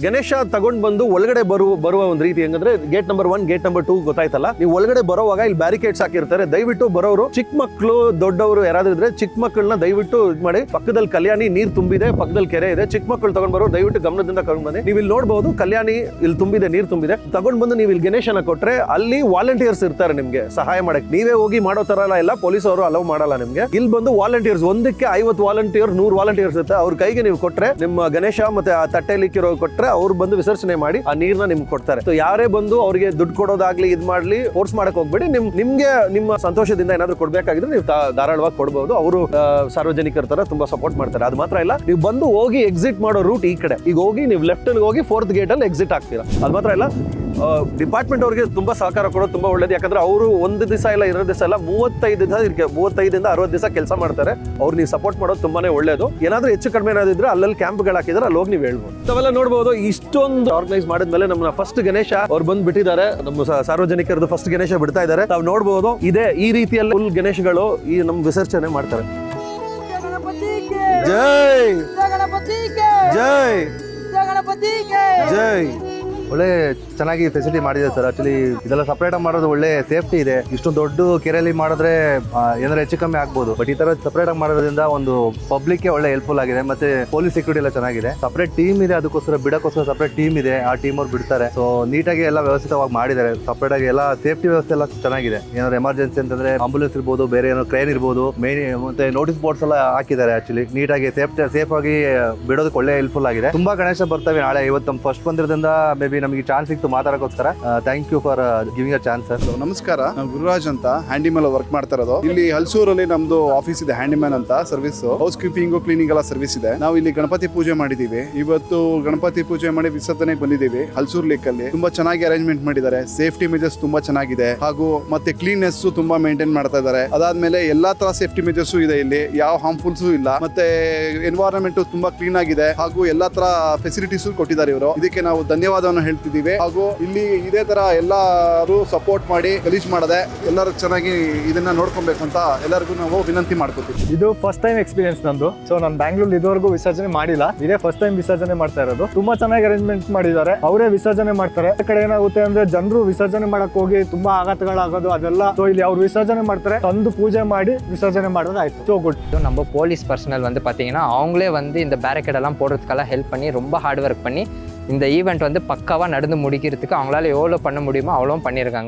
ಗಣೇಶ ತಗೊಂಡ್ ಬಂದು ಒಳಗಡೆ ಬರುವ ಒಂದು ರೀತಿ ಹೆಂಗಂದ್ರೆ ಗೇಟ್ ನಂಬರ್ 1 ಗೇಟ್ ನಂಬರ್ 2 ಗೊತ್ತಾಯ್ತಲ್ಲ, ನೀವು ಒಳಗಡೆ ಬರೋವಾಗ ಇಲ್ಲಿ ಬ್ಯಾರಿಕೇಡ್ಸ್ ಹಾಕಿರ್ತಾರೆ. ದಯವಿಟ್ಟು ಬರೋರು ಚಿಕ್ಕ ಮಕ್ಕಳು ದೊಡ್ಡವರು ಯಾರಾದ್ರೂ ಇದ್ರೆ ಚಿಕ್ಕ ಮಕ್ಕಳನ್ನ ದಯವಿಟ್ಟು ಇದು ಮಾಡಿ. ಪಕ್ಕದಲ್ಲಿ ಕಲ್ಯಾಣಿ ನೀರ್ ತುಂಬಿದೆ, ಪಕ್ಕದಲ್ಲಿ ಕೆರೆ ಇದೆ. ಚಿಕ್ಕ ಮಕ್ಕಳು ತಗೊಂಡ್ ಬರೋ ದಯವಿಟ್ಟು ಗಮನದಿಂದ ತಗೊಂಡ್ ಬನ್ನಿ. ನೀವು ಇಲ್ಲಿ ನೋಡಬಹುದು ಕಲ್ಯಾಣಿ ಇಲ್ಲಿ ತುಂಬಿದೆ, ನೀರ್ ತುಂಬಿದೆ. ತಗೊಂಡ್ ಬಂದು ನೀವು ಇಲ್ಲಿ ಗಣೇಶನ ಕೊಟ್ರೆ ಅಲ್ಲಿ ವಾಲಂಟಿಯರ್ಸ್ ಇರ್ತಾರೆ ನಿಮ್ಗೆ ಸಹಾಯ ಮಾಡಕ್. ನೀವೇ ಹೋಗಿ ಮಾಡೋ ತರ ಇಲ್ಲ, ಪೊಲೀಸ್ ಅವರು ಅಲೌ ಮಾಡಲ್ಲ ನಿಮ್ಗೆ. ಇಲ್ಲಿ ಬಂದು ವಾಲಂಟಿಯರ್ಸ್ ಒಂದಕ್ಕೆ 50 ವಾಲಂಟಿಯರ್ 100 ವಾಲಂಟಿಯರ್ಸ್ ಇರುತ್ತೆ. ಅವ್ರ ಕೈಗೆ ನೀವು ಕೊಟ್ರೆ ನಿಮ್ಮ ಗಣೇಶ ಮತ್ತೆ ಆ ತಟ್ಟೆಲಿಕ್ಕಿರೋ ಕೊಟ್ರೆ ಅವ್ರು ಬಂದು ವಿಸರ್ಜನೆ ಮಾಡಿ ಆ ನೀರ್ನ ನಿಮ್ಗೆ ಕೊಡ್ತಾರೆ. ಸೊ ಯಾರೇ ಬಂದು ಅವ್ರಿಗೆ ದುಡ್ಡು ಕೊಡೋದಾಗ್ಲಿ ಇದ್ ಮಾಡ್ಲಿ ಫೋರ್ಸ್ ಮಾಡಕ್ ಹೋಗ್ಬೇಡಿ. ನಿಮ್ಗೆ ನಿಮ್ಮ ಸಂತೋಷದಿಂದ ಏನಾದ್ರು ಕೊಡ್ಬೇಕಾಗಿದ್ರೆ ನೀವು ಧಾರಾಳವಾಗಿ ಕೊಡಬಹುದು. ಅವರು ಸಾರ್ವಜನಿಕರ ತರ ತುಂಬಾ ಸಪೋರ್ಟ್ ಮಾಡ್ತಾರೆ. ಅದು ಮಾತ್ರ ಇಲ್ಲ, ನೀವು ಬಂದು ಹೋಗಿ ಎಕ್ಸಿಟ್ ಮಾಡೋ ರೂಟ್ ಈ ಕಡೆ. ಈಗ ಹೋಗಿ ನೀವು ಲೆಫ್ಟ್ ಅಲ್ಲಿ ಹೋಗಿ 4th ಗೇಟ್ ಅಲ್ಲಿ ಎಕ್ಸಿಟ್ ಆಗ್ತೀರಾ. ಅದು ಮಾತ್ರ ಇಲ್ಲ, ಡಿಪಾರ್ಟ್ಮೆಂಟ್ ಅವ್ರಿಗೆ ತುಂಬಾ ಸಹಕಾರ ಕೊಡೋದು ತುಂಬಾ ಒಳ್ಳೇದು. ಯಾಕಂದ್ರೆ ಅವರು 1 ದಿವಸ ಇಲ್ಲ 2 ದಿವಸ ಇಲ್ಲ 35ದಿಂದ 60 ದಿವಸ ಕೆಲಸ ಮಾಡ್ತಾರೆ. ಅವ್ರು ನೀವು ಸಪೋರ್ಟ್ ಮಾಡೋದು ತುಂಬಾನೇ ಒಳ್ಳೇದು. ಏನಾದ್ರೂ ಹೆಚ್ಚು ಕಡಿಮೆ ಏನಾದಿದ್ರೆ ಅಲ್ಲಲ್ಲಿ ಕ್ಯಾಂಪ್ಗಳು ಹಾಕಿದ್ರೆ ಅಲ್ಲಿ ಹೋಗಿ ನೀವು ಹೇಳ್ಬೋದು. ತಾವೆಲ್ಲ ನೋಡ್ಬೋದು ಇಷ್ಟೊಂದು ಆರ್ಗನೈಸ್ ಮಾಡಿದ್ಮೇಲೆ ನಮ್ಮ ಫಸ್ಟ್ ಗಣೇಶ ಅವ್ರು ಬಂದು ಬಿಟ್ಟಿದ್ದಾರೆ. ನಮ್ಮ ಸಾರ್ವಜನಿಕರದ್ದು ಫಸ್ಟ್ ಗಣೇಶ ಬಿಡ್ತಾ ಇದ್ದಾರೆ. ತಾವು ನೋಡ್ಬೋದು ಇದೇ ಈ ರೀತಿಯಲ್ಲಿ ಫುಲ್ ಗಣೇಶಗಳು ಈ ನಮ್ಮ ವಿಸರ್ಜನೆ ಮಾಡ್ತಾರೆ. ಜೈ ಜೈ ಜೈ. ಒಳ್ಳೆ ಚೆನ್ನಾಗಿ ಫೆಸಿಲಿಟಿ ಮಾಡಿದೆ ಸರ್. ಆಕ್ಚುಲಿ ಇದೆಲ್ಲ ಸಪರೇಟ್ ಮಾಡೋದು ಒಳ್ಳೆ ಸೇಫ್ಟಿ ಇದೆ. ಇಷ್ಟೊಂದು ದೊಡ್ಡ ಕೆರೆಯಲ್ಲಿ ಮಾಡಿದ್ರೆ ಏನಾದ್ರು ಹೆಚ್ಚು ಕಮ್ಮಿ ಆಗ್ಬೋದು. ಬಟ್ ಈ ತರ ಸಪರೇಟ್ ಆಗಿ ಮಾಡೋದ್ರಿಂದ ಒಂದು ಪಬ್ಲಿಕ್ ಒಳ್ಳೆ ಹೆಲ್ಪ್ಫುಲ್ ಆಗಿದೆ. ಮತ್ತೆ ಪೊಲೀಸ್ ಸೆಕ್ಯೂರಿಟಿ ಎಲ್ಲ ಚೆನ್ನಾಗಿದೆ. ಸಪರೇಟ್ ಟೀಮ್ ಇದೆ, ಅದಕ್ಕೋಸ್ಕರ ಬಿಡಕ್ಕೋಸ್ಕರ ಸಪರೇಟ್ ಟೀಮ್ ಇದೆ. ಆ ಟೀಮ್ ಅವ್ರು ಬಿಡ್ತಾರೆ. ಸೊ ನೀಟಾಗಿ ಎಲ್ಲ ವ್ಯವಸ್ಥಿತವಾಗಿ ಮಾಡಿದ್ದಾರೆ. ಸಪರೇಟ್ ಆಗಿ ಎಲ್ಲ ಸೇಫ್ಟಿ ವ್ಯವಸ್ಥೆ ಎಲ್ಲ ಚೆನ್ನಾಗಿದೆ. ಏನಾದ್ರು ಎಮರ್ಜೆನ್ಸಿ ಅಂತಂದ್ರೆ ಆಂಬುಲೆನ್ಸ್ ಇರ್ಬೋದು, ಬೇರೆ ಏನೋ ಕ್ರೇನ್ ಇರ್ಬೋದು, ಮೇನ್ ಮತ್ತೆ ನೋಟಿಸ್ ಬೋರ್ಡ್ಸ್ ಎಲ್ಲ ಹಾಕಿದ್ದಾರೆ. ಆಕ್ಚುಲಿ ನೀಟಾಗಿ ಸೇಫ್ ಆಗಿ ಬಿಡೋದಕ್ಕೆ ಒಳ್ಳೆ ಹೆಲ್ಪ್ಫುಲ್ ಆಗಿದೆ. ತುಂಬಾ ಗಣೇಶ ಬರ್ತವೆ ನಾಳೆ. ಇವತ್ತು ನಮ್ಮ ಫಸ್ಟ್ ಬಂದಿರೋದ್ರಿಂದ ಮೇ ಬಿ ನಮಗೆ ಚಾನ್ಸ್ ಸಿಕ್ತು ಮಾತಾಡೋಕ್ಕೋಸ್ಕರ. Thank you for giving a chance sir. ನಮಸ್ಕಾರ, ನಾನು ಗುರುರಾಜ್ ಅಂತ ಹ್ಯಾಂಡಿಮ್ಯಾನ್ ವರ್ಕ್ ಮಾಡ್ತಾ ಇರೋದು. ಇಲ್ಲಿ ಹಲ್ಸೂರಲ್ಲಿ ನಮ್ದು ಆಫೀಸ್ ಇದೆ, ಹ್ಯಾಂಡಿಮ್ಯಾನ್ ಅಂತ ಸರ್ವಿಸ್. ಹೌಸ್ ಕೀಪಿಂಗ್ ಕ್ಲೀನಿಂಗ್ ಎಲ್ಲ ಸರ್ವಿಸ್ ಇದೆ. ನಾವು ಇಲ್ಲಿ ಗಣಪತಿ ಪೂಜೆ ಮಾಡಿದೀವಿ. ಇವತ್ತು ಗಣಪತಿ ಪೂಜೆ ಮಾಡಿ ವಿಸರ್ಜನೆಗೆ ಬಂದಿದ್ದೀವಿ. ಹಲ್ಸೂರ್ ಲೇಕ್ ಅಲ್ಲಿ ತುಂಬಾ ಚೆನ್ನಾಗಿ ಅರೇಂಜ್ಮೆಂಟ್ ಮಾಡಿದ್ದಾರೆ. ಸೇಫ್ಟಿ ಮೆಜರ್ಸ್ ತುಂಬಾ ಚೆನ್ನಾಗಿದೆ. ಹಾಗೂ ಮತ್ತೆ ಕ್ಲೀನ್ನೆಸ್ ತುಂಬಾ ಮೇಂಟೈನ್ ಮಾಡ್ತಾ ಇದ್ದಾರೆ. ಅದಾದ್ಮೇಲೆ ಎಲ್ಲಾ ತರ ಸೇಫ್ಟಿ ಮೆಜರ್ಸ್ ಇದೆ. ಇಲ್ಲಿ ಯಾವ ಹಾರ್ಮ್ಫುಲ್ಸ್ ಇಲ್ಲ. ಮತ್ತೆ ಎನ್ವೈರನ್ಮೆಂಟ್ ತುಂಬಾ ಕ್ಲೀನ್ ಆಗಿದೆ. ಹಾಗೂ ಎಲ್ಲಾ ತರ ಫೆಸಿಲಿಟೀಸ್ ಕೊಟ್ಟಿದ್ದಾರೆ ಇವರು. ಇದಕ್ಕೆ ನಾವು ಧನ್ಯವಾದವನ್ನು ಹೇಳ್ತಿದ್ದೀವಿ. ಹಾಗೂ ಇಲ್ಲಿ ಇದೇ ತರ ಎಲ್ಲರೂ ಸಪೋರ್ಟ್ ಮಾಡಿ ಗಲೀಜ್ ಮಾಡದೆ ಎಲ್ಲರೂ ಚೆನ್ನಾಗಿ ಇದನ್ನ ನೋಡ್ಕೊಬೇಕು ಅಂತ ಎಲ್ಲರಿಗೂ ನಾವು ವಿನಂತಿ ಮಾಡ್ಕೊತೀವಿ. ಇದು ಫಸ್ಟ್ ಟೈಮ್ ಎಕ್ಸ್ಪೀರಿಯನ್ಸ್ ನಂದು. ಸೊ ನಾನು ಬ್ಯಾಂಗ್ಳೂರ್ ಇದುವರೆಗೂ ವಿಸರ್ಜನೆ ಮಾಡಿಲ್ಲ. ಇದೇ ಫಸ್ಟ್ ಟೈಮ್ ವಿಸರ್ಜನೆ ಮಾಡ್ತಾ ಇರೋದು. ತುಂಬಾ ಚೆನ್ನಾಗಿ ಅರೇಂಜ್ಮೆಂಟ್ ಮಾಡಿದ್ದಾರೆ. ಅವರೇ ವಿಸರ್ಜನೆ ಮಾಡ್ತಾರೆ. ಆ ಕಡೆ ಏನಾಗುತ್ತೆ ಅಂದ್ರೆ ಜನರು ವಿಸರ್ಜನೆ ಮಾಡಕ್ ಹೋಗಿ ತುಂಬಾ ಆಘಾತಗಳಾಗೋದು ಅದೆಲ್ಲ. ಸೊ ಇಲ್ಲಿ ಅವ್ರು ವಿಸರ್ಜನೆ ಮಾಡ್ತಾರೆ, ತಂದು ಪೂಜೆ ಮಾಡಿ ವಿಸರ್ಜನೆ ಮಾಡೋದು ಆಯ್ತು. So good. நம்ம போலீஸ் பர்சனல் வந்து பார்த்தீங்கன்னா அவங்களே வந்து இந்த பேரிகேட் எல்லாம் போடுறதுக்கெல்லாம் ஹெல்ப் பண்ணி ரொம்ப ஹார்ட் ஒர்க் பண்ணி இந்த ஈவெண்ட் வந்து பக்காவாக நடந்து முடிக்கிறதுக்கு அவங்களால எவ்வளோ பண்ண முடியுமோ அவ்வளோ பண்ணியிருக்காங்க.